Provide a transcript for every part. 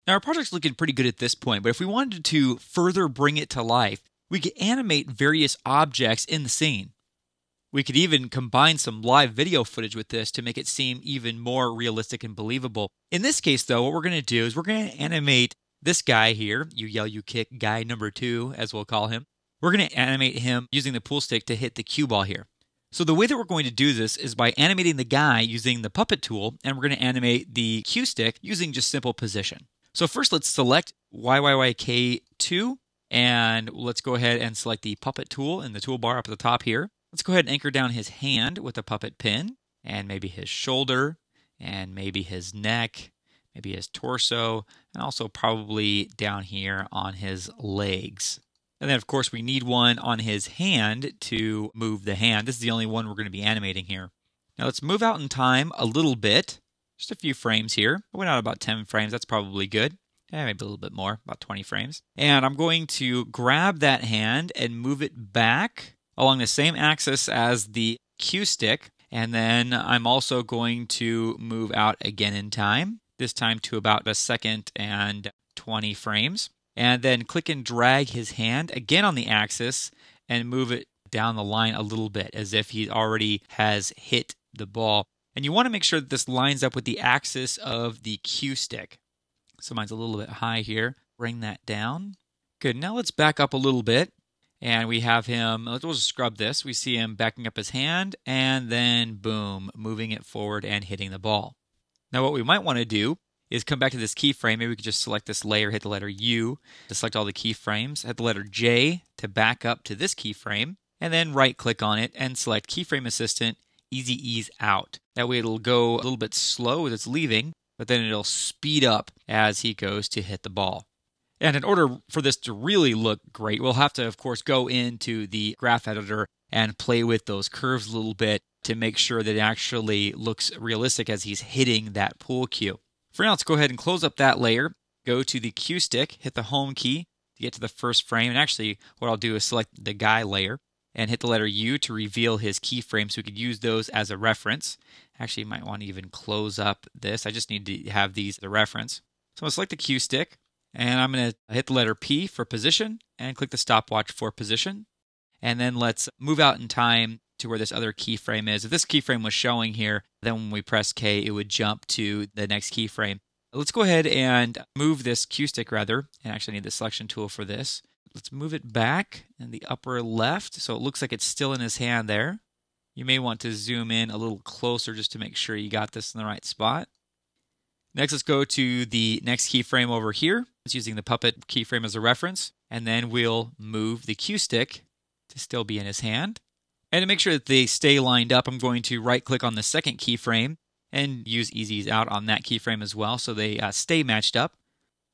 Now our project's looking pretty good at this point, but if we wanted to further bring it to life, we could animate various objects in the scene. We could even combine some live video footage with this to make it seem even more realistic and believable. In this case, though, what we're going to do is we're going to animate this guy here, you yell, you kick, guy number 2, as we'll call him. We're going to animate him using the pool stick to hit the cue ball here. So the way that we're going to do this is by animating the guy using the puppet tool, and we're going to animate the cue stick using just simple position. So first let's select YYYK2, and let's go ahead and select the puppet tool in the toolbar up at the top here. Let's go ahead and anchor down his hand with a puppet pin, and maybe his shoulder, and maybe his neck, maybe his torso, and also probably down here on his legs. And then, of course, we need one on his hand to move the hand. This is the only one we're going to be animating here. Now let's move out in time a little bit, just a few frames here. I went out about 10 frames. That's probably good. Maybe a little bit more, about 20 frames. And I'm going to grab that hand and move it back along the same axis as the cue stick, and then I'm also going to move out again in time, this time to about a second and 20 frames, and then click and drag his hand again on the axis and move it down the line a little bit as if he already has hit the ball. And you want to make sure that this lines up with the axis of the cue stick. So mine's a little bit high here. Bring that down. Good. Now let's back up a little bit. And we have him, we'll just scrub this. We see him backing up his hand and then boom, moving it forward and hitting the ball. Now what we might want to do is come back to this keyframe. Maybe we could just select this layer, hit the letter U to select all the keyframes, hit the letter J to back up to this keyframe, and then right click on it and select Keyframe Assistant, Easy Ease Out. That way it'll go a little bit slow as it's leaving, but then it'll speed up as he goes to hit the ball. And in order for this to really look great, we'll have to, of course, go into the graph editor and play with those curves a little bit to make sure that it actually looks realistic as he's hitting that pool cue. For now, let's go ahead and close up that layer, go to the cue stick, hit the home key to get to the first frame. And actually, what I'll do is select the guy layer and hit the letter U to reveal his keyframe so we could use those as a reference. Actually, you might want to even close up this. I just need to have these as a reference. So I'm going to select the cue stick. And I'm going to hit the letter P for position and click the stopwatch for position. And then let's move out in time to where this other keyframe is. If this keyframe was showing here, then when we press K, it would jump to the next keyframe. Let's go ahead and move this cue stick rather, and actually need the selection tool for this. Let's move it back in the upper left so it looks like it's still in his hand there. You may want to zoom in a little closer just to make sure you got this in the right spot. Next, let's go to the next keyframe over here. It's using the puppet keyframe as a reference. And then we'll move the cue stick to still be in his hand. And to make sure that they stay lined up, I'm going to right-click on the second keyframe and use Easy Ease Out on that keyframe as well so they stay matched up.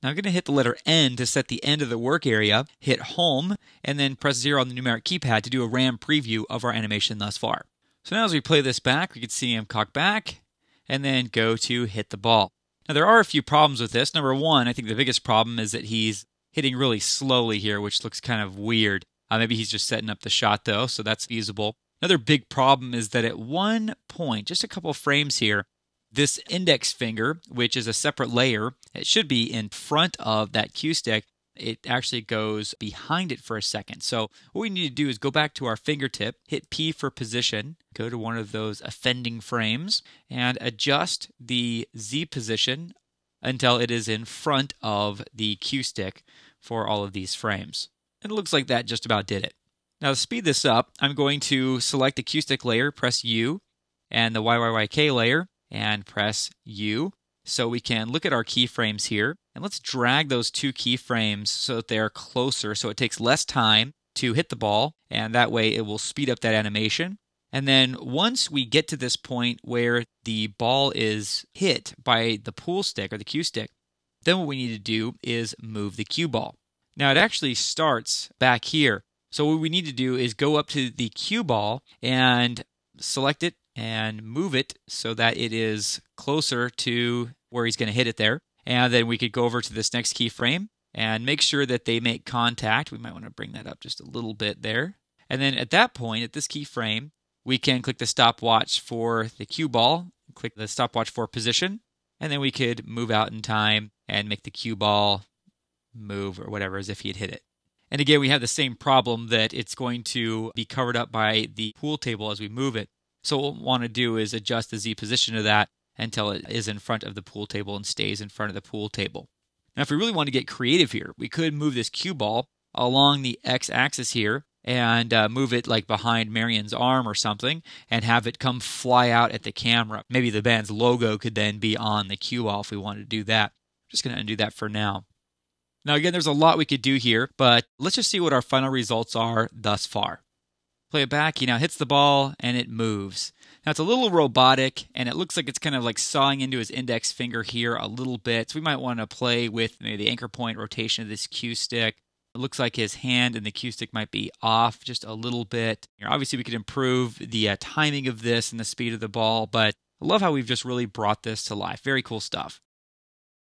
Now I'm going to hit the letter N to set the end of the work area, hit Home, and then press 0 on the numeric keypad to do a RAM preview of our animation thus far. So now as we play this back, we can see him cock back and then go to hit the ball. Now, there are a few problems with this. Number one, I think the biggest problem is that he's hitting really slowly here, which looks kind of weird. Maybe he's just setting up the shot, though, so that's feasible. Another big problem is that at one point, just a couple of frames here, this index finger, which is a separate layer, it should be in front of that cue stick. It actually goes behind it for a second. So what we need to do is go back to our fingertip, hit P for position, go to one of those offending frames, and adjust the Z position until it is in front of the cue stick for all of these frames. And it looks like that just about did it. Now to speed this up, I'm going to select the cue stick layer, press U, and the YYYK layer, and press U. So we can look at our keyframes here, and let's drag those two keyframes so that they are closer, so it takes less time to hit the ball, and that way it will speed up that animation. And then once we get to this point where the ball is hit by the pool stick or the cue stick, then what we need to do is move the cue ball. Now it actually starts back here. So what we need to do is go up to the cue ball and select it and move it so that it is closer to where he's going to hit it there. And then we could go over to this next keyframe and make sure that they make contact. We might want to bring that up just a little bit there. And then at that point, at this keyframe, we can click the stopwatch for the cue ball, click the stopwatch for position, and then we could move out in time and make the cue ball move or whatever as if he had hit it. And again, we have the same problem that it's going to be covered up by the pool table as we move it. So what we'll want to do is adjust the Z position of that until it is in front of the pool table and stays in front of the pool table. Now, if we really want to get creative here, we could move this cue ball along the X-axis here and move it like behind Marion's arm or something and have it come fly out at the camera. Maybe the band's logo could then be on the cue ball if we wanted to do that. I'm just going to undo that for now. Now, again, there's a lot we could do here, but let's just see what our final results are thus far. Play it back. He now hits the ball, and it moves. Now, it's a little robotic, and it looks like it's kind of like sawing into his index finger here a little bit. So we might want to play with maybe the anchor point rotation of this cue stick. It looks like his hand and the cue stick might be off just a little bit. Obviously, we could improve the timing of this and the speed of the ball, but I love how we've just really brought this to life. Very cool stuff.